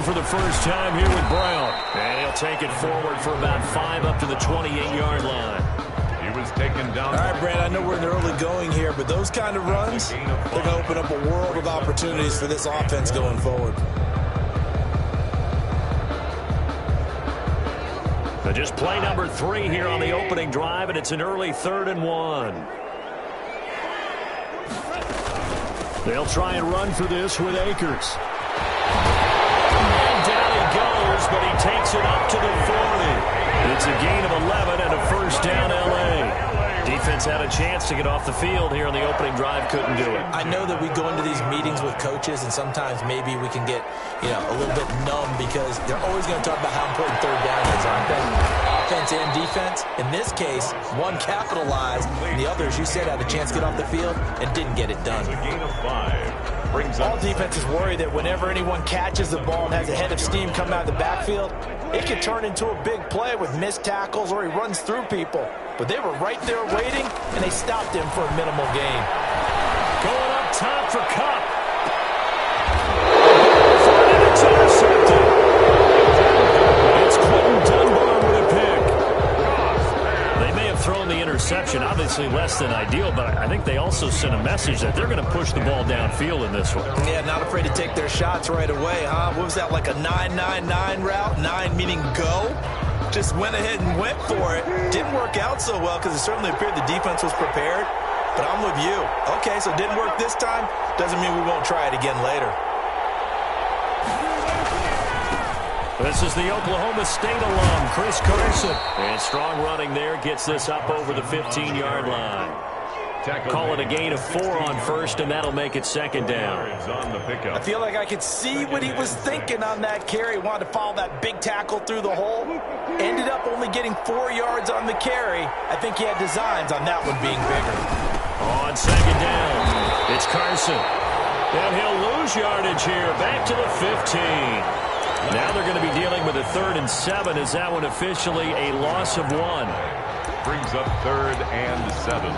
for the first time here with Brown. And he'll take it forward for about 5 up to the 28-yard line. He was taken down. All right, Brad, I know we're in the early going here, but those kind of runs, they're going to open up a world of opportunities for this offense going forward. So just play number 3 here on the opening drive, and it's an early 3rd and 1. They'll try and run for this with Akers. And down he goes, but he takes it up to the 40. It's a gain of 11 and a first down, L.A. Defense had a chance to get off the field here on the opening drive, couldn't do it. I know that we go into these meetings with coaches, and sometimes maybe we can get, a little bit numb because they're always going to talk about how important 3rd down is, aren't they? Offense and defense. In this case, one capitalized, and the other, as you said, had a chance to get off the field and didn't get it done. It's a gain of 5. All defenses worry that whenever anyone catches the ball and has a head of steam come out of the backfield, it could turn into a big play with missed tackles or he runs through people. But they were right there waiting, and they stopped him for a minimal gain. Going up top for Cup. And it's intercepted. It's Quentin Dunbar with a pick. They may have thrown the interception, obviously less than ideal, but I think they also sent a message that they're going to push the ball downfield in this one. Yeah, not afraid to take their shots right away, huh? What was that, like a 9-9-9 route? 9 meaning go? Just went ahead and went for it. Didn't work out so well because it certainly appeared the defense was prepared. But I'm with you. Okay, so it didn't work this time. Doesn't mean we won't try it again later. This is the Oklahoma State alum, Chris Carson. And strong running there gets this up over the 15-yard line. Call it a gain of 4 on first, and that'll make it 2nd down. I feel like I could see what he was thinking on that carry. Wanted to follow that big tackle through the hole. Ended up only getting 4 yards on the carry. I think he had designs on that one being bigger. On 2nd down, it's Carson. And he'll lose yardage here. Back to the 15. Now they're going to be dealing with a 3rd and 7. Is that one officially a loss of 1? Brings up 3rd and 7.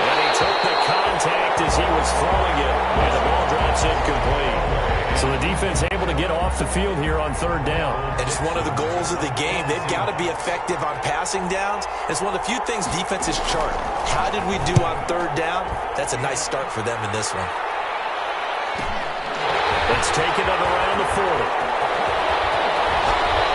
And he took the contact as he was throwing it, and the ball drops incomplete. So the defense able to get off the field here on 3rd down. And it's one of the goals of the game. They've got to be effective on passing downs. It's one of the few things defenses chart. How did we do on 3rd down? That's a nice start for them in this one. Let's take it up around the 40.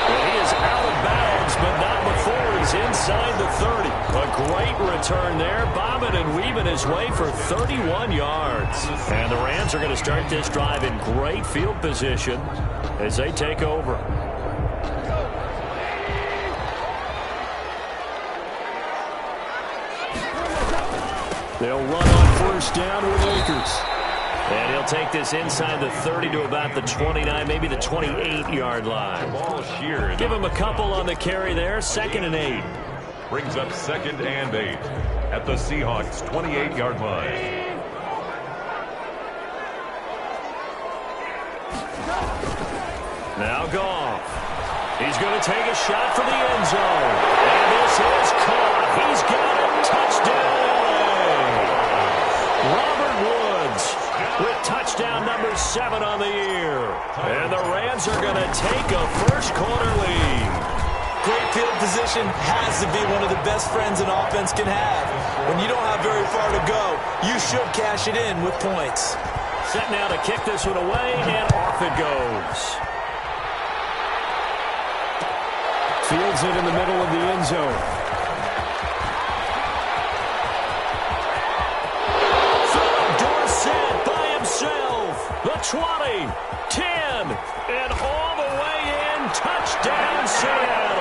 And he is out of bounds, but not before he's inside the 30. A great return there, bobbing and weaving his way for 31 yards. And the Rams are going to start this drive in great field position as they take over. They'll run on 1st down with Akers. And he'll take this inside the 30 to about the 29, maybe the 28-yard line. Ball sheared. Give him a couple on the carry there. 2nd and 8. Brings up 2nd and 8 at the Seahawks' 28-yard line. Now Goff. He's going to take a shot for the end zone. And this is caught. He's got it. Touchdown, LA. Robert Woods with touchdown number 7 on the year. And the Rams are going to take a first-quarter lead. Great field position has to be one of the best friends an offense can have. When you don't have very far to go, you should cash it in with points. Set now to kick this one away, and off it goes. Fields it in the middle of the end zone. Dorsett by himself. The 20, 10, and all the way in. Touchdown, Seattle.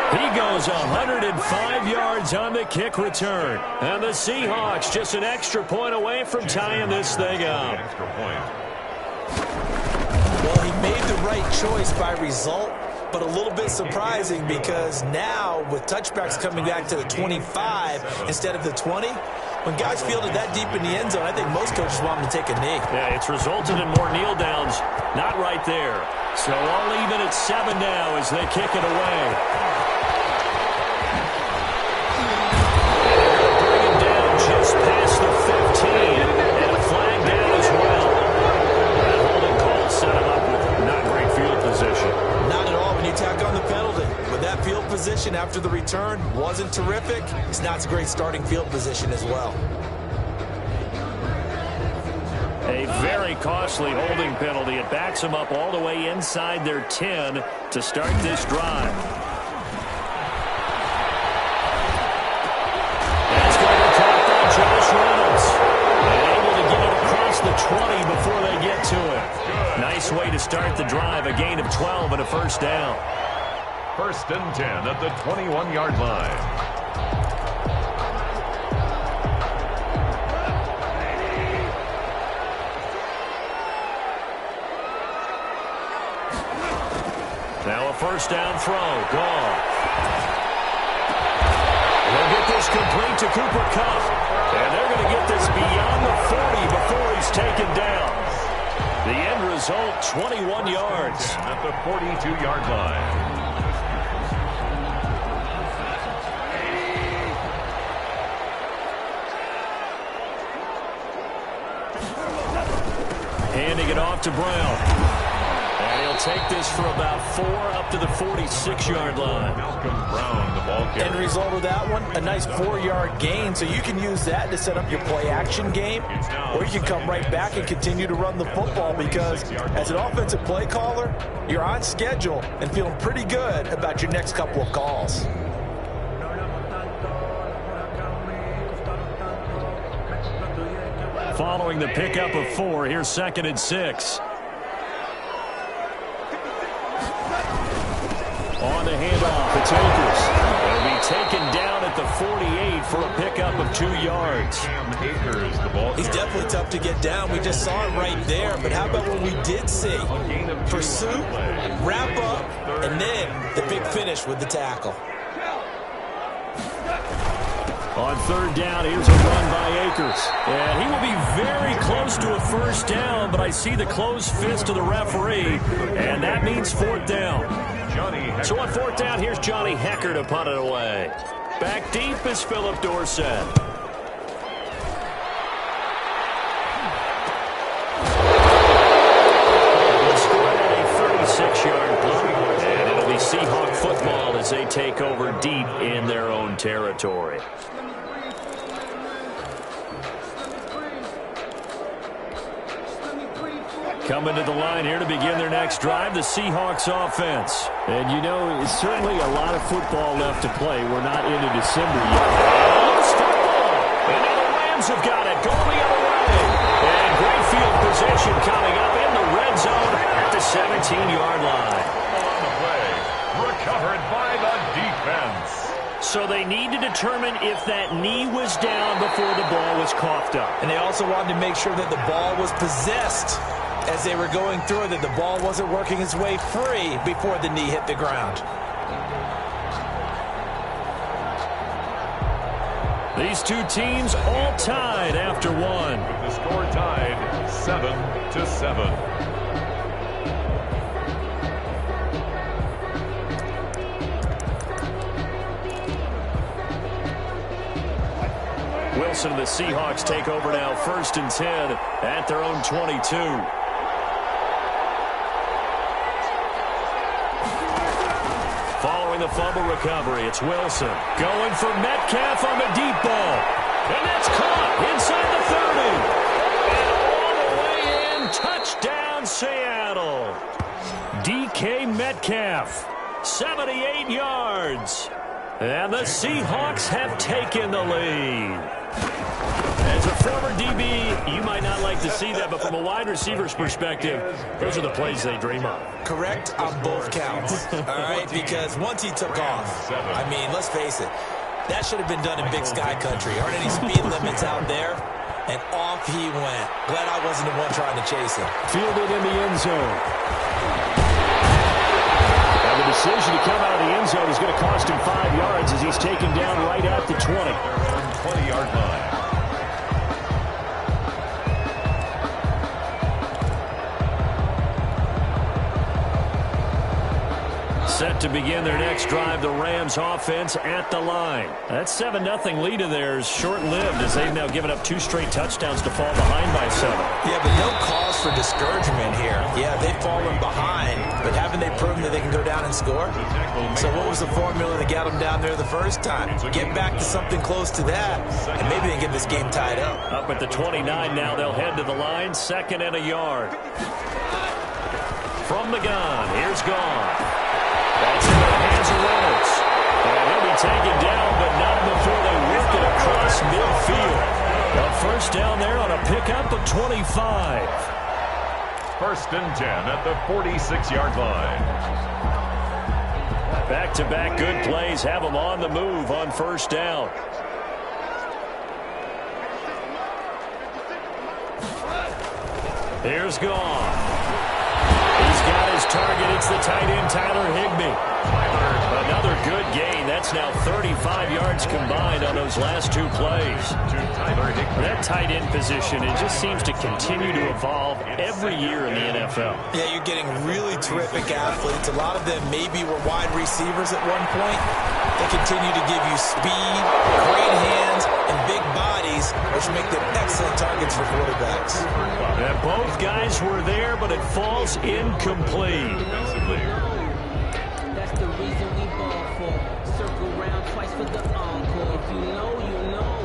He goes 105 yards on the kick return. And the Seahawks just an extra point away from tying this thing up. Extra point. Well, he made the right choice by result, but a little bit surprising because now with touchbacks coming back to the 25 instead of the 20, When guys fielded that deep in the end zone, I think most coaches want them to take a knee. Yeah, it's resulted in more kneel downs. Not right there. So all even at 7 now as they kick it away. Bring it down just past the 15. And a flag down as well. That holding call set him up with not great field position. Not at all when you tack on the penalty. But that field position after the return wasn't terrific. It's not a great starting field position as well. A very costly holding penalty. It backs them up all the way inside their 10 to start this drive. That's going to be caught by Josh Reynolds. And able to get it across the 20 before they get to it. Nice way to start the drive. A gain of 12 and a first down. 1st and 10 at the 21-yard line. Now a first down throw. Gone. They'll get this complete to Cooper Kupp. And they're going to get this beyond the 40 before he's taken down. The end result, 21 yards. At the 42-yard line. Handing it off to Brown. And he'll take this for about 4 up to the 46-yard line. Malcolm Brown, the ball carrier. End result of that one, a nice 4-yard gain. So you can use that to set up your play-action game. Or you can come right back and continue to run the football because as an offensive play caller, you're on schedule and feeling pretty good about your next couple of calls. Following the pickup of 4, here's 2nd and 6. On the handoff, it's Akers. It'll be taken down at the 48 for a pickup of 2 yards. Akers, the ball He's definitely tough to get down. We just saw it right there. But how about what we did see? Pursuit, wrap up, and then the big finish with the tackle. On 3rd down, here's a run by Akers. And he will be very close to a first down, but I see the closed fist of the referee, and that means 4th down. So on 4th down, here's Johnny Hecker to punt it away. Back deep is Philip Dorsett. Scored at a 36-yard punt, and it'll be Seahawk football as they take over deep in their own territory. Coming to the line here to begin their next drive, the Seahawks offense. And you know, it's certainly a lot of football left to play. We're not into December yet. Loose football. And now the Rams have got it. Going the other way. And great field position coming up in the red zone at the 17-yard line. On the play. Recovered by the defense. So they need to determine if that knee was down before the ball was coughed up. And they also wanted to make sure that the ball was possessed as they were going through, that the ball wasn't working its way free before the knee hit the ground. These two teams all tied after one. With the score tied 7-7. Wilson and the Seahawks take over now, 1st and 10 at their own 22. Following the fumble recovery, it's Wilson going for Metcalf on the deep ball. And that's caught inside the 30. And all the way in, touchdown Seattle. DK Metcalf, 78 yards. And the Seahawks have taken the lead. As a former DB, you might not like to see that, but from a wide receiver's perspective, those are the plays they dream of. Correct on both counts, all right? Because once he took off, I mean, let's face it, that should have been done in Big Sky Country. Aren't any speed limits out there? And off he went. Glad I wasn't the one trying to chase him. Fielded in the end zone. And the decision to come out of the end zone is going to cost him 5 yards as he's taken down right at the 20. 20-yard line. Set to begin their next drive, the Rams offense at the line. That 7-0 lead of theirs short-lived as they've now given up 2 straight touchdowns to fall behind by 7. Yeah, but no cause for discouragement here. Yeah, they've fallen behind, but haven't they proven that they can go down and score? So what was the formula that got them down there the first time? Get back to something close to that, and maybe they get this game tied up. Up at the 29 now, they'll head to the line, 2nd and a yard. From the gun, here's Goff. That's in the hands of Reynolds. And he'll be taken down, but not before they work it across midfield. A first down there on a pickup of 25. 1st and 10 at the 46-yard line. Back-to-back good plays have them on the move on first down. Here's Goff. He's got his target. It's the tight end, Tyler Higbee. Another good gain. That's now 35 yards combined on those last 2 plays. That tight end position, it just seems to continue to evolve every year in the NFL. Yeah, you're getting really terrific athletes. A lot of them maybe were wide receivers at one point. They continue to give you speed, great hands, and big bodies, which make them excellent targets for quarterbacks. And both guys were there, but it falls incomplete. That's the reason we ball for. Circle round twice for the encore. If you know, you know.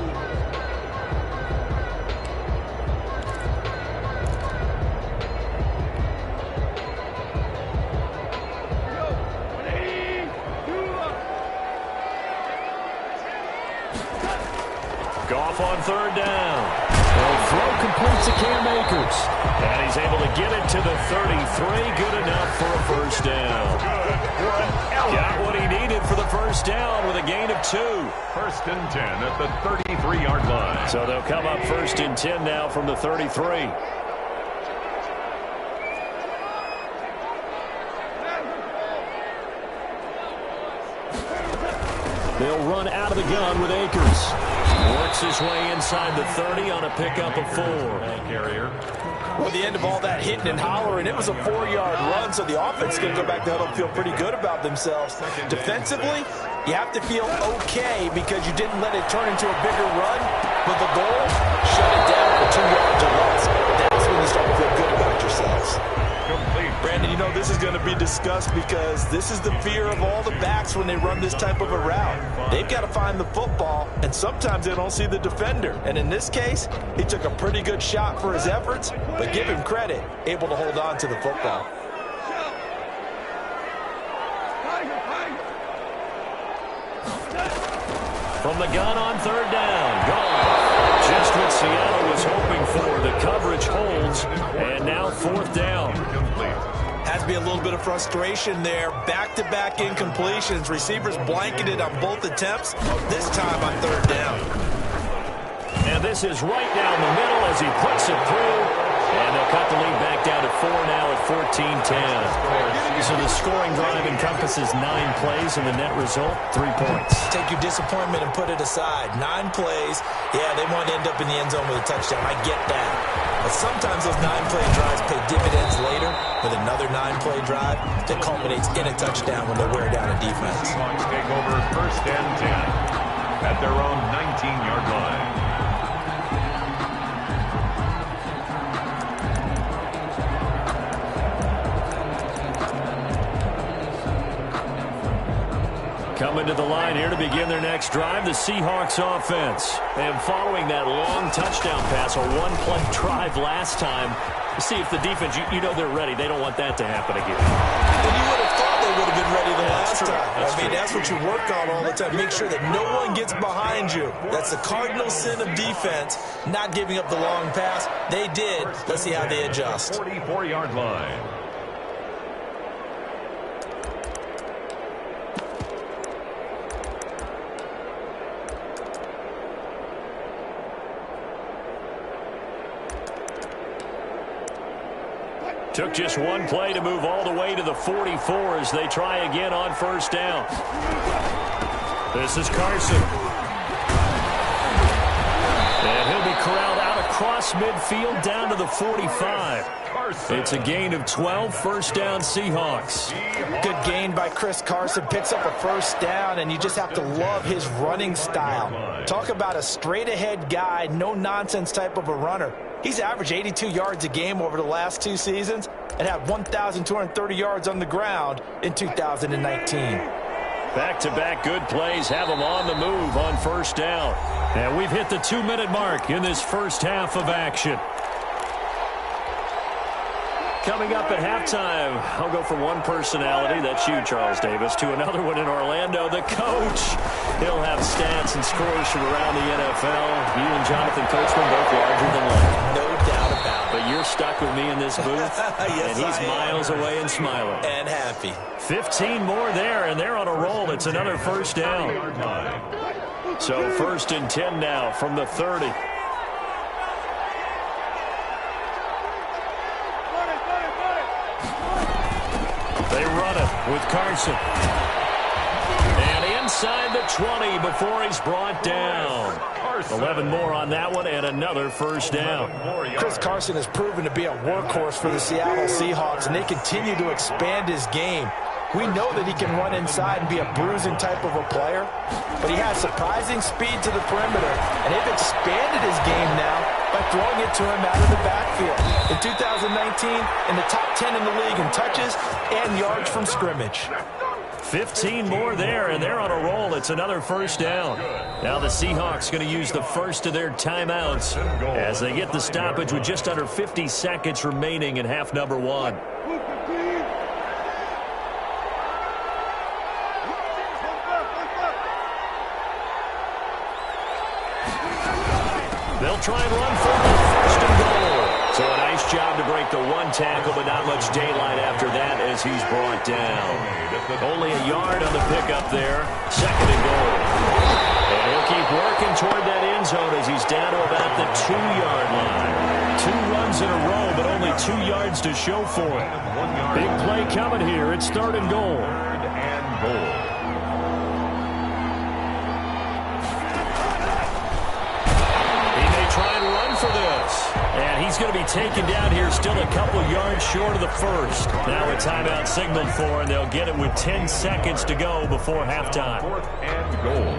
Goff on 3rd down. The throw completes to Cam Akers. And he's able to get it to the 33. Good enough for a first down. Got what he needed for the first down with a gain of 2. 1st and 10 at the 33-yard line. So they'll come up 1st and 10 now from the 33. They'll run out of the gun with Akers. Works his way inside the 30 on a pickup of 4. Carrier. Well, at the end of all that hitting and hollering, it was a 4-yard run, so the offense is going to go back to huddle and feel pretty good about themselves. Defensively, you have to feel okay because you didn't let it turn into a bigger run, but the goal, shut it down for 2 yards or less. That's when you start to feel good about yourselves. Brandon, you know this is going to be discussed because this is the fear of all the backs when they run this type of a route. They've got to find the football, and sometimes they don't see the defender. And in this case, he took a pretty good shot for his efforts, but give him credit, able to hold on to the football. From the gun on 3rd down. Goff. Just what Seattle was hoping for. The coverage holds, and now 4th down. Has to be a little bit of frustration there. Back-to-back incompletions. Receivers blanketed on both attempts, this time on 3rd down. And this is right down the middle as he puts it through. And they'll cut the lead back down to 4 now at 14-10. So the scoring drive encompasses 9 plays, and the net result, 3 points. Take your disappointment and put it aside. 9 plays. Yeah, they want to end up in the end zone with a touchdown. I get that. But sometimes those 9-play drives pay dividends later with another 9-play drive that culminates in a touchdown when they wear down a defense. Seahawks take over 1st and 10 at their own 19-yard line. Coming to the line here to begin their next drive, the Seahawks offense. And following that long touchdown pass, a 1-play drive last time, see if the defense, you know they're ready. They don't want that to happen again. And you would have thought they would have been ready the last time. That's what you work on all the time. Make sure that no one gets behind you. That's the cardinal sin of defense, not giving up the long pass. They did. Let's see how they adjust. 44-yard line. Took just 1 play to move all the way to the 44 as they try again on 1st down. This is Carson. And he'll be corralled out across midfield down to the 45. It's a gain of 12, first down Seahawks. Good gain by Chris Carson. Picks up a first down, and you just have to love his running style. Talk about a straight-ahead guy, no-nonsense type of a runner. He's averaged 82 yards a game over the last 2 seasons and had 1,230 yards on the ground in 2019. Back-to-back good plays have them on the move on first down. And we've hit the 2-minute mark in this first half of action. Coming up at halftime, I'll go from one personality, that's you, Charles Davis, to another one in Orlando, the coach. He'll have stats and scores from around the NFL. You and Jonathan Coachman both larger than life. No doubt about it. But you're stuck with me in this booth, yes, and he's miles away and smiling. And happy. 15 more there, and they're on a roll. It's another first down. So first and 10 now from the 30. They run it with Carson. And inside the 20 before he's brought down. 11 more on that one and another first down. Chris Carson has proven to be a workhorse for the Seattle Seahawks, and they continue to expand his game. We know that he can run inside and be a bruising type of a player, but he has surprising speed to the perimeter, and they've expanded his game now by throwing it to him out of the backfield. In 2019, in the top 10 in the league in touches and yards from scrimmage. 15 more there, and they're on a roll. It's another first down. Now the Seahawks going to use the first of their timeouts as they get the stoppage with just under 50 seconds remaining in half number 1. They'll try and run for the first and goal. So a nice job to break the one tackle, but not much daylight after that as he's brought down. Only a yard on the pickup there. Second and goal. And he'll keep working toward that end zone as he's down to about the 2-yard line. 2 runs in a row, but only 2 yards to show for it. Big play coming here. It's third and goal. Third and goal. Try and run for this. And he's going to be taken down here still a couple yards short of the first. Now a timeout signaled for, and they'll get it with 10 seconds to go before halftime. Fourth and goal.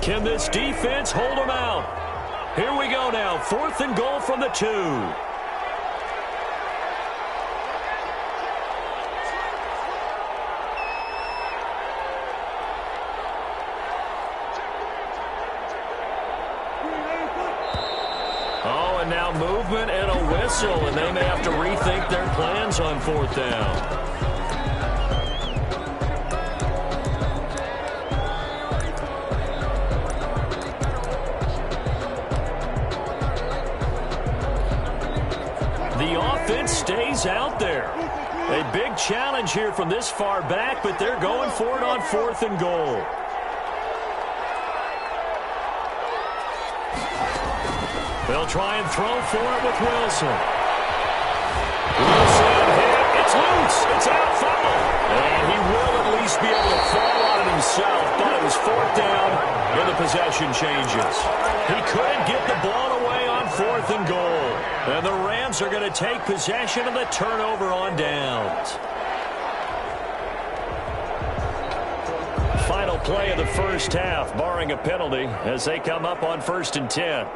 Can this defense hold them out? Here we go now. 4th and goal from the 2. Oh, and now movement and a whistle, and they may have to rethink their plans on 4th down. Stays out there. A big challenge here from this far back, but they're going for it on 4th and goal. They'll try and throw for it with Wilson. Wilson hit. It's loose. It's out foul. And he will at least be able to fall on it himself, but it was 4th down and the possession changes. He couldn't get the ball away on 4th and goal. And the Rams are going to take possession of the turnover on downs. Final play of the first half, barring a penalty, as they come up on 1st and 10.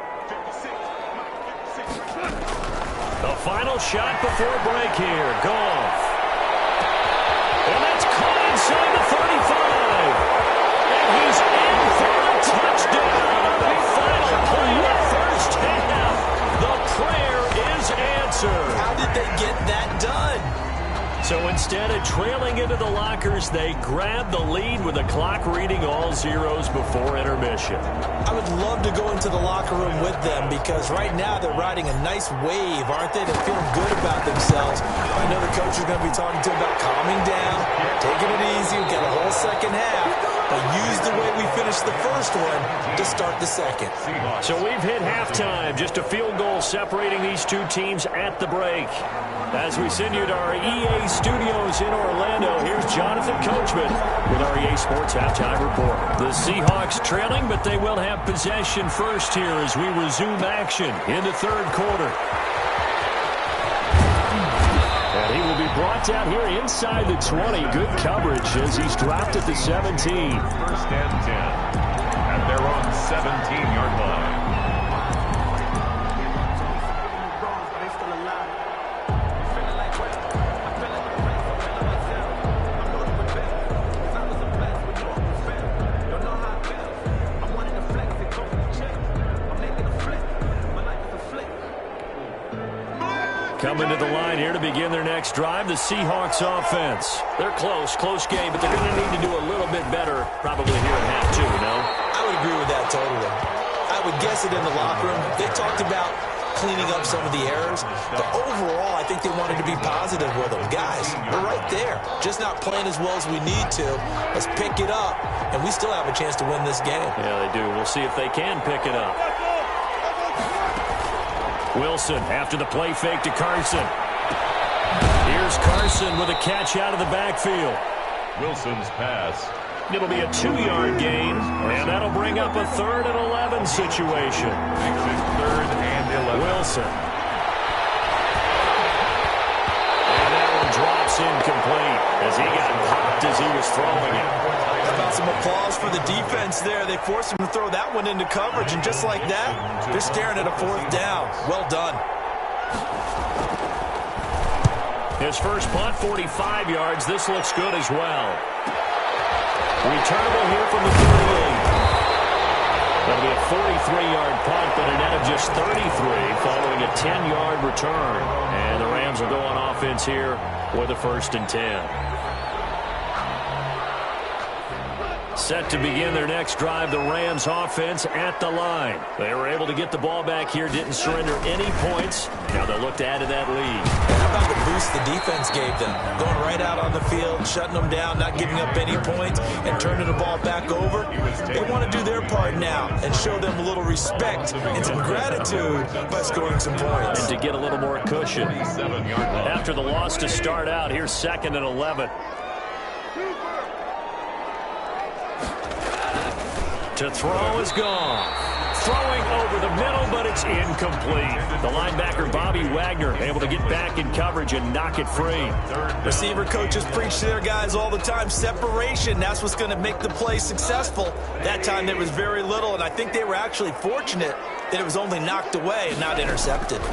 The final shot before break here. Goff. And that's caught inside the 35. And he's in for the touchdown on the final play of the first half. The prayer is answered. How did they get that done? So instead of trailing into the lockers, they grab the lead with the clock reading all zeros before intermission. I would love to go into the locker room with them because right now they're riding a nice wave, aren't they? They're feeling good about themselves. I know the coach is going to be talking to them about calming down, taking it easy. We've got a whole second half. but use the way we finished the first one to start the second. So we've hit halftime. Just a field goal separating these two teams at the break. As we send you to our EA studios in Orlando, here's Jonathan Coachman with our EA Sports Halftime Report. The Seahawks trailing, but they will have possession first here as we resume action in the third quarter. And he will be brought down here inside the 20. Good coverage as he's dropped at the 17. First and 10 at their own 17-yard line. Coming to the line here to begin their next drive, the Seahawks offense. They're close game, but they're going to need to do a little bit better probably here in half two, no? I would agree with that totally. I would guess it in the locker room. They talked about cleaning up some of the errors, but overall, I think they wanted to be positive with them. Guys, we're right there. Just not playing as well as we need to. Let's pick it up, and we still have a chance to win this game. Yeah, they do. We'll see if they can pick it up. Wilson after the play fake to Carson. Here's Carson with a catch out of the backfield. Wilson's pass. It'll be a 2-yard gain, and that'll bring up a 3rd and 11 situation. Makes it 3rd and 11. Wilson. And that one drops incomplete as he got popped as he was throwing it. How about some applause for the defense there? They forced him to throw that one into coverage, and just like that, they're staring at a 4th down. Well done. His first punt, 45 yards. This looks good as well. Returnable here from the 38. That'll be a 43-yard punt, but a net of just 33 following a 10-yard return. And the Rams will go on offense here with a 1st and 10. Set to begin their next drive, the Rams offense at the line. They were able to get the ball back here, didn't surrender any points. Now they'll look to add to that lead. How about the boost the defense gave them? Going right out on the field, shutting them down, not giving up any points, and turning the ball back over. They want to do their part now and show them a little respect and some gratitude by scoring some points. And to get a little more cushion. After the loss to start out, here's 2nd and 11. To throw is gone. Throwing over the middle, but it's incomplete. The linebacker, Bobby Wagner, able to get back in coverage and knock it free. Receiver coaches preach to their guys all the time. Separation, that's what's going to make the play successful. That time there was very little, and I think they were actually fortunate that it was only knocked away and not intercepted. The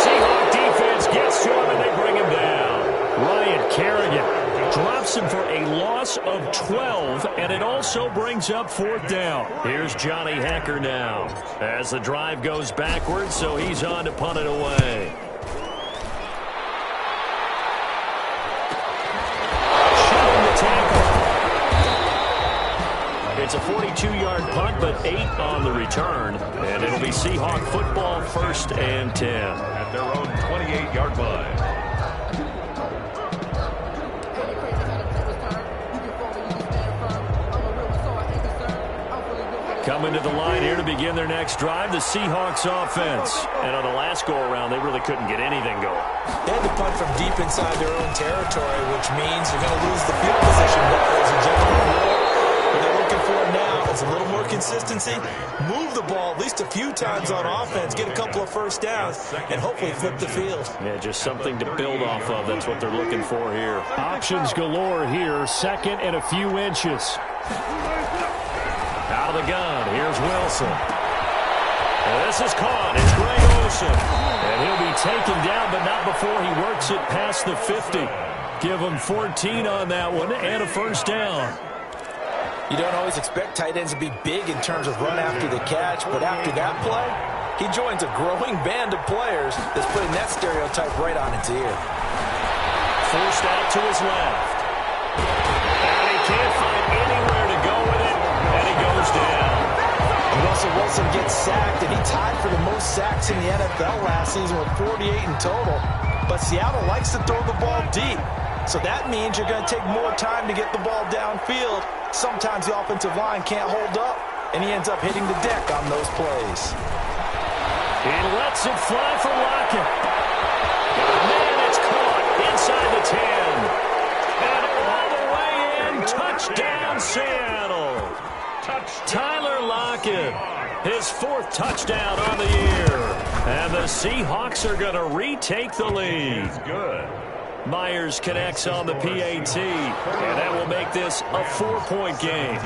Seahawks defense gets to him, and they bring him down. Ryan Kerrigan drops him for a loss of 12, and it also brings up 4th down. Here's Johnny Hecker now as the drive goes backwards, so he's on to punt it away. Shooting the tackle. It's a 42-yard punt, but 8 on the return, and it'll be Seahawk football 1st and 10. At their own 28-yard line. Coming to the line here to begin their next drive, the Seahawks offense. And on the last go-around, they really couldn't get anything going. They had to punt from deep inside their own territory, which means they're going to lose the field position battle as a general rule. What they're looking for now is a little more consistency, move the ball at least a few times on offense, get a couple of 1st downs, and hopefully flip the field. Yeah, just something to build off of. That's what they're looking for here. Options galore here, 2nd and a few inches. Out of the gun, here's Wilson. And this is caught. It's Greg Olsen. And he'll be taken down, but not before he works it past the 50. Give him 14 on that one and a 1st down. You don't always expect tight ends to be big in terms of run after the catch, but after that play, he joins a growing band of players that's putting that stereotype right on its ear. Forced out to his left. And he can't find anywhere to go with it, and he goes down. Russell Wilson gets sacked, and he tied for the most sacks in the NFL last season with 48 in total. But Seattle likes to throw the ball deep. So that means you're going to take more time to get the ball downfield. Sometimes the offensive line can't hold up, and he ends up hitting the deck on those plays. He lets it fly for Lockett. Man, it's caught inside the 10. And all the way in, touchdown Seattle. Tyler Lockett, his 4th touchdown on the year. And the Seahawks are going to retake the lead. Good. Myers connects on the PAT, and that will make this a 4-point game.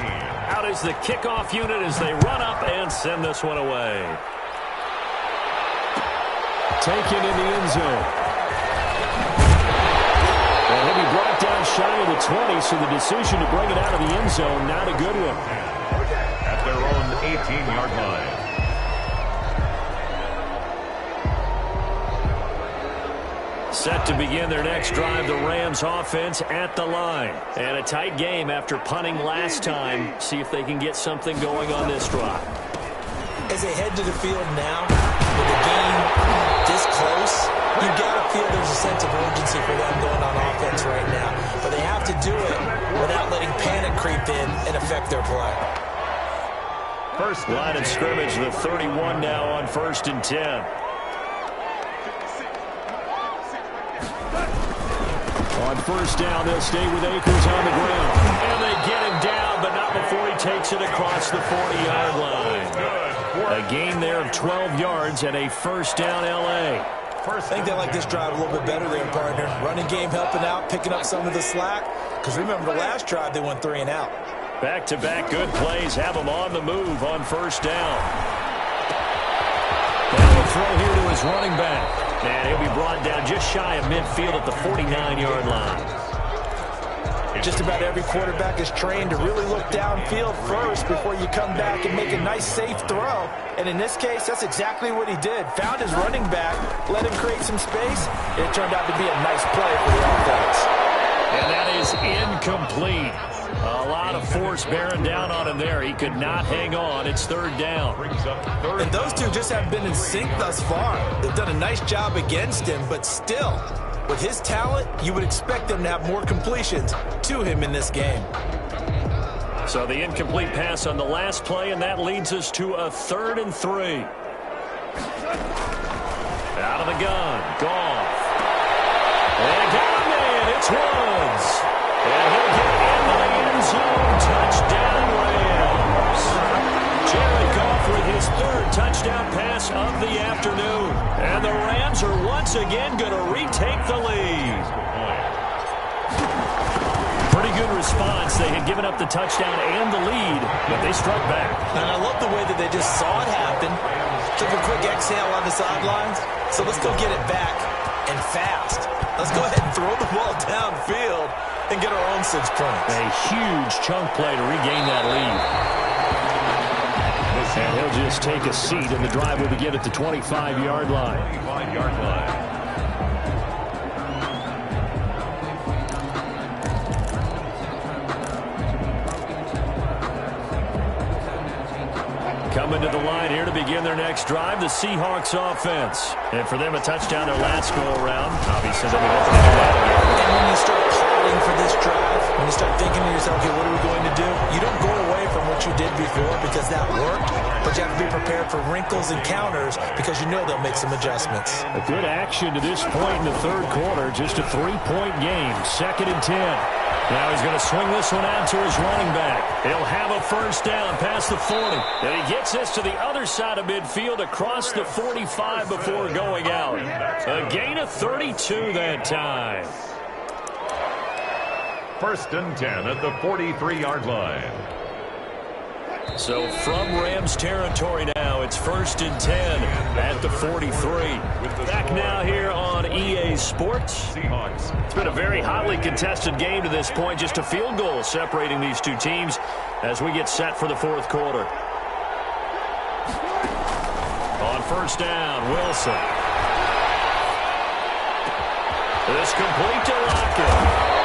Out is the kickoff unit as they run up and send this one away. Taken in the end zone. And he'll be brought down shy of the 20, so the decision to bring it out of the end zone, not a good one. At their own 18-yard line. Set to begin their next drive, the Rams offense at the line. And a tight game after punting last time. See if they can get something going on this drive. As they head to the field now, with the game this close, you've got to feel there's a sense of urgency for them going on offense right now. But they have to do it without letting panic creep in and affect their play. First line of scrimmage, the 31 now on 1st and 10. On 1st down, they'll stay with Akers on the ground. And they get him down, but not before he takes it across the 40-yard line. A gain there of 12 yards and a 1st down L.A. I think they like this drive a little bit better there, partner. Running game helping out, picking up some of the slack. Because remember, the last drive, they went 3 and out. Back-to-back good plays have him on the move on 1st down. And he'll throw here to his running back. And he'll be brought down just shy of midfield at the 49-yard line. Just about every quarterback is trained to really look downfield first before you come back and make a nice, safe throw. And in this case, that's exactly what he did. Found his running back, let him create some space. It turned out to be a nice play for the offense. And that is incomplete. A lot of force bearing down on him there. He could not hang on. It's 3rd down. And those two just haven't been in sync thus far. They've done a nice job against him, but still, with his talent, you would expect them to have more completions to him in this game. So the incomplete pass on the last play, and that leads us to a 3rd and 3. Out of the gun, Goff. And got a man, it's Woods. And he'll get into the end zone. Touchdown, Rams. Jared Goff with his 3rd touchdown pass of the afternoon. And the Rams are once again going to retake the lead. Pretty good response. They had given up the touchdown and the lead, but they struck back. And I love the way that they just saw it happen. Took a quick exhale on the sidelines. So let's go get it back and fast. Let's go ahead and throw the ball downfield and get our own 6 points. A huge chunk play to regain that lead. And he'll just take a seat, and the drive will begin at the 25-yard line. 25-yard line. Coming to the line here to begin their next drive, the Seahawks offense. And for them, a touchdown their last go-around. Obviously, they'll be hoping to do that again. And when you start plotting for this drive, when you start thinking to yourself, okay, what are we going to do? You don't go away from what you did before because that worked, but you have to be prepared for wrinkles and counters because you know they'll make some adjustments. A good action to this point in the 3rd quarter. Just a 3-point game. 2nd and 10. Now he's going to swing this one out to his running back. He'll have a 1st down past the 40. And he gets this to the other side of midfield across the 45 before going out. A gain of 32 that time. 1st and 10 at the 43-yard line. So from Rams territory now, it's 1st and 10 at the 43. Back now here on EA Sports. It's been a very hotly contested game to this point. Just a field goal separating these two teams as we get set for the 4th quarter. On 1st down, Wilson. This complete to Lockett.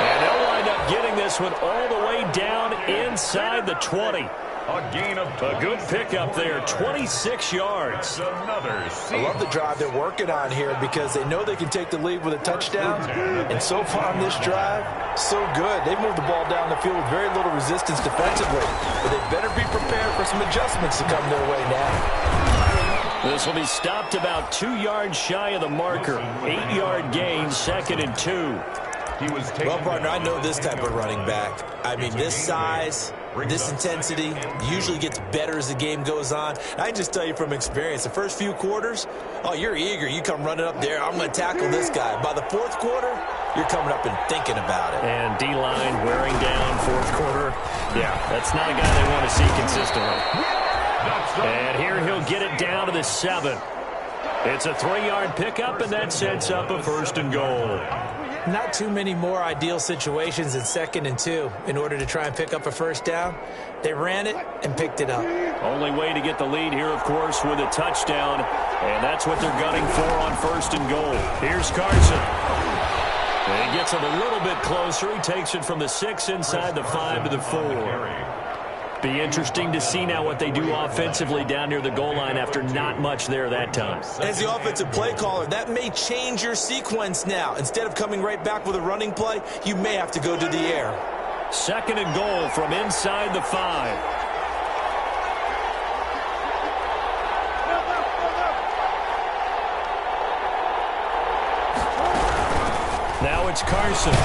And they'll wind up getting this one all the way down inside the 20. A gain of A good pickup there, 26 yards. Another I love the drive they're working on here because they know they can take the lead with a touchdown. And so far on this drive, so good. They moved the ball down the field with very little resistance defensively. But they better be prepared for some adjustments to come their way now. This will be stopped about 2 yards shy of the marker. 8-yard gain, 2nd and 2. Well, partner, I know this type of running back. I mean, this size, this intensity usually gets better as the game goes on. I can just tell you from experience, the first few quarters, oh, you're eager. You come running up there, I'm going to tackle this guy. By the fourth quarter, you're coming up and thinking about it. And D-line wearing down fourth quarter. Yeah, that's not a guy they want to see consistently. And here he'll get it down to the 7. It's a 3-yard pickup, and that sets up a 1st and goal. Not too many more ideal situations in 2nd and 2 in order to try and pick up a 1st down. They ran it and picked it up. Only way to get the lead here, of course, with a touchdown, and that's what they're gunning for on 1st and goal. Here's Carson. And he gets it a little bit closer. He takes it from the 6 inside the 5 to the 4. Be interesting to see now what they do offensively down near the goal line after not much there that time. As the offensive play caller, that may change your sequence now. Instead of coming right back with a running play, you may have to go to the air. 2nd and goal from inside the 5. Now it's Carson.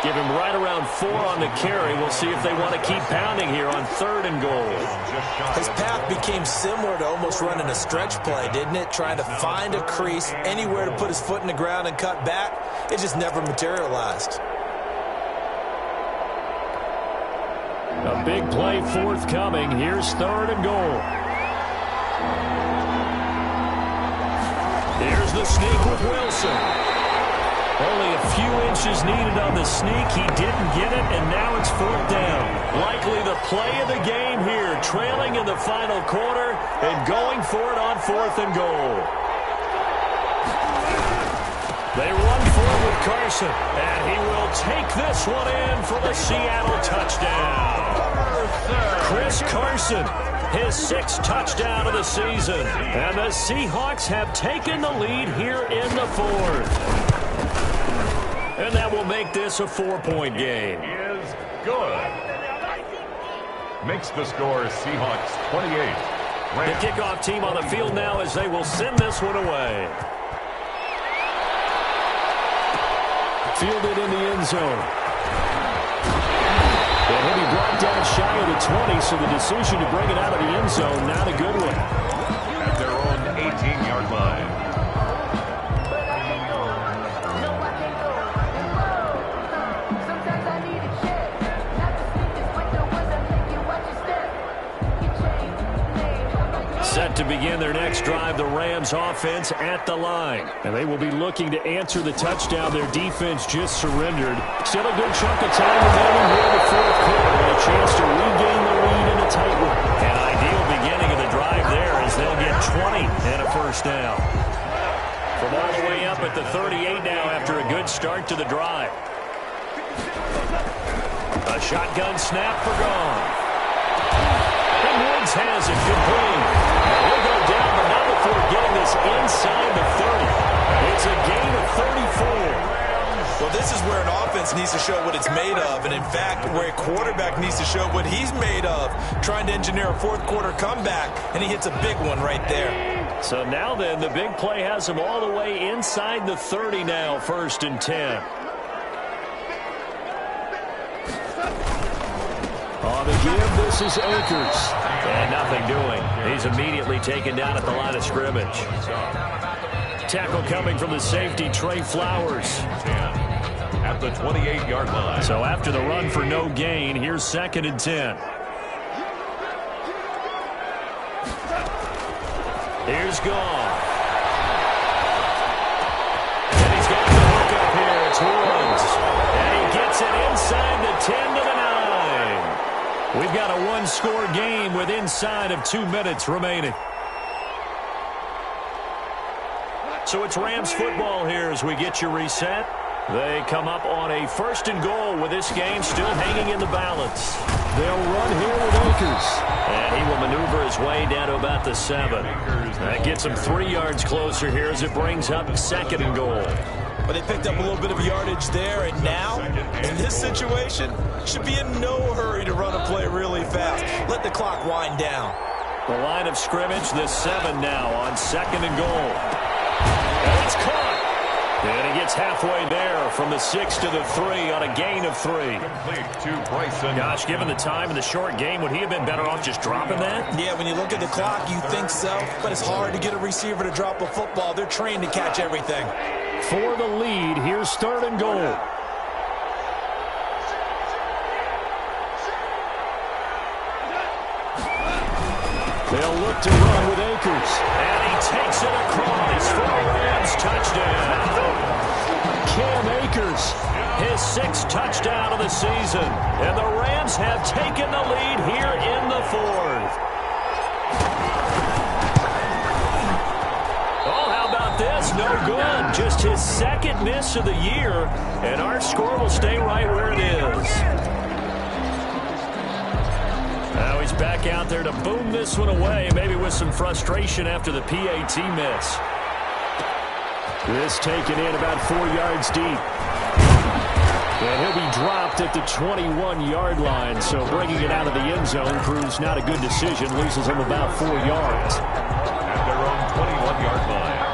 Give him right around 4 on the carry. We'll see if they want to keep pounding here on 3rd and goal. His path became similar to almost running a stretch play, didn't it? Trying to find a crease, anywhere to put his foot in the ground and cut back. It just never materialized. A big play forthcoming. Here's 3rd and goal. Here's the sneak with Wilson. Only a few inches needed on the sneak. He didn't get it, and now it's 4th down. Likely the play of the game here, trailing in the final quarter and going for it on 4th and goal. They run for it with Carson, and he will take this one in for the Seattle touchdown. Chris Carson, his 6th touchdown of the season. And the Seahawks have taken the lead here in the 4th. And that will make this a 4-point game. Is good. Makes the score Seahawks 28. The kickoff team on the field now as they will send this one away. Fielded in the end zone. And he'll be brought down shy of the 20, so the decision to bring it out of the end zone, not a good one. At their own 18-yard line. Set to begin their next drive, the Rams offense at the line. And they will be looking to answer the touchdown their defense just surrendered. Still a good chunk of time remaining here in the 4th quarter. And a chance to regain the lead in a tight one. An ideal beginning of the drive there as they'll get 20 and a 1st down. From all the way up at the 38 now after a good start to the drive. A shotgun snap for Gone. And Woods has it complete. He'll go down, but not before getting this inside the 30. It's a gain of 34. Well, this is where an offense needs to show what it's made of, and in fact, where a quarterback needs to show what he's made of, trying to engineer a 4th quarter comeback, and he hits a big one right there. So now then, the big play has him all the way inside the 30 now, 1st and 10. On the give, this is Akers. And nothing doing. He's immediately taken down at the line of scrimmage. Tackle coming from the safety, Trey Flowers. At the 28-yard line. So after the run for no gain, here's 2nd and 10. Here's Gone. And he's got the hook up here. It's Woods. And he gets it inside the 10 to the 9. We've got a 1-score game with inside of 2 minutes remaining. So it's Rams football here as we get you reset. They come up on a 1st and goal with this game still hanging in the balance. They'll run here with Akers. And he will maneuver his way down to about the 7. That gets him 3 yards closer here as it brings up 2nd and goal. But they picked up a little bit of yardage there, and now, in this situation, should be in no hurry to run a play really fast. Let the clock wind down. The line of scrimmage, the 7 now on 2nd and goal. And it's caught. And he gets halfway there from the 6 to the 3 on a gain of 3. Complete to Bryson. Gosh, given the time in the short game, would he have been better off just dropping that? Yeah, when you look at the clock, you think so. But it's hard to get a receiver to drop a football. They're trained to catch everything. For the lead, here's 3rd and goal. They'll look to run with Akers. And he takes it across for a Rams touchdown. Cam Akers. His 6th touchdown of the season. And the Rams have taken the lead here in the 4th. Oh, how about this? No good. Just his 2nd miss of the year. And our score will stay right where it is. Now he's back out there to boom this one away, maybe with some frustration after the PAT miss. This taken in about 4 yards deep. And he'll be dropped at the 21-yard line, so bringing it out of the end zone proves not a good decision, loses him about 4 yards. At their own 21-yard line.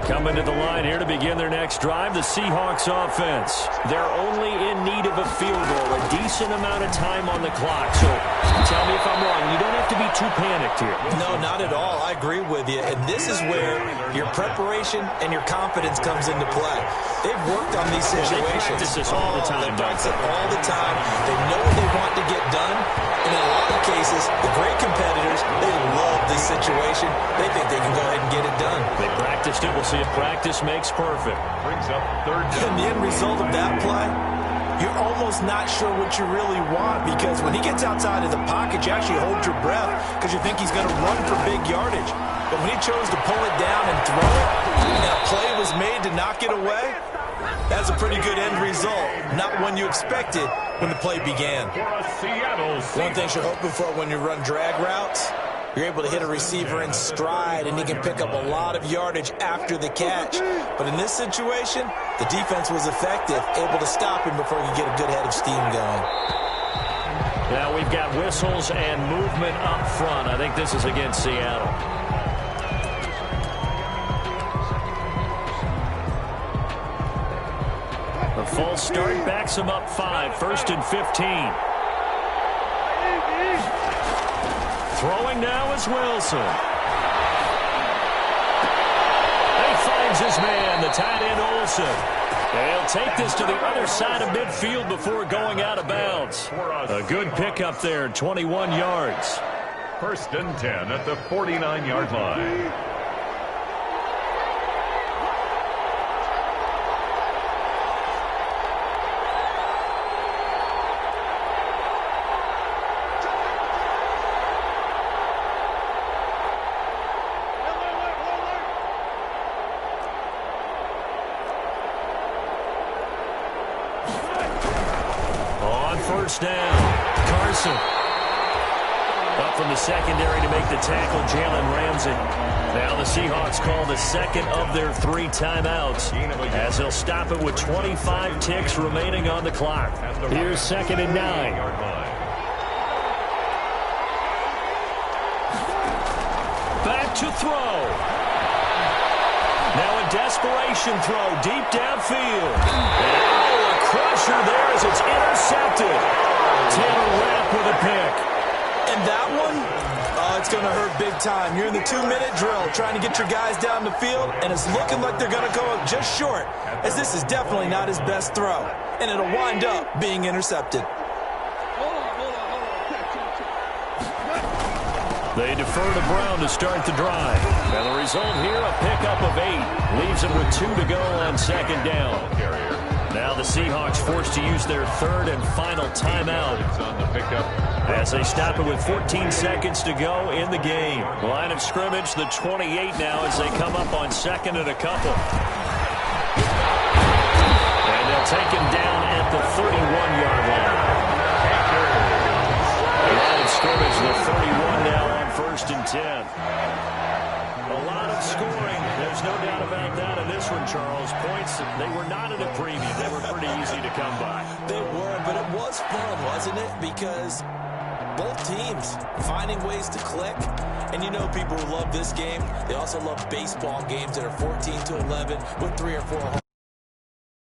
Coming to the line here to begin their next drive, the Seahawks offense. They're only in need of a field goal, a decent amount of time on the clock. So tell me if I'm wrong. You don't have to be too panicked here. No, not at all. I agree with you. And this is where your preparation and your confidence comes into play. They've worked on these situations. They practice this all the time. They practice it all the time. They know what they want to get done. And in a lot of cases, the great competitors, they love this situation. They think they can go ahead and get it done. They practiced it. We'll see if practice makes perfect. Brings up 3rd down. And the end result of that play, you're almost not sure what you really want, because when he gets outside of the pocket, you actually hold your breath because you think he's going to run for big yardage. But when he chose to pull it down and throw it, and a play was made to knock it away, that's a pretty good end result. Not one you expected when the play began. One thing you're hoping for when you run drag routes, you're able to hit a receiver in stride, and he can pick up a lot of yardage after the catch. But in this situation, the defense was effective, able to stop him before he could get a good head of steam going. Now we've got whistles and movement up front. I think this is against Seattle. A false start backs him up 5, 1st and 15. Throwing now is Wilson. He finds his man, the tight end Olsen. They'll take this to the other side of midfield before going out of bounds. A good pickup there, 21 yards. 1st and 10 at the 49-yard line. First down, Carson. Up from the secondary to make the tackle, Jalen Ramsey. Now the Seahawks call the 2nd of their 3 timeouts, as they'll stop it with 25 ticks remaining on the clock. Here's 2nd and 9. Back to throw. Now a desperation throw deep downfield. Oh, a crusher there as it's intercepted. Taylor Rapp with a pick. And that one, it's going to hurt big time. You're in the 2-minute drill trying to get your guys down the field, and it's looking like they're going to go just short, as this is definitely not his best throw. And it'll wind up being intercepted. They defer to Brown to start the drive. And the result here, a pickup of 8. Leaves him with 2 to go on 2nd down. Now the Seahawks forced to use their third and final timeout On the pickup. as they stop it with 14 seconds to go in the game. Line of scrimmage, the 28 now as they come up on second and a couple. And they'll take him down at the 31-yard line. Line of scrimmage, the 31 now on 1st and 10. A lot of scoring. There's no doubt about that in this one, Charles. Points, they were not at a premium. They were pretty easy to come by. They were, but it was fun, wasn't it? Because both teams finding ways to click. And you know people who love this game, they also love baseball games that are 14-11 with 3 or 4 home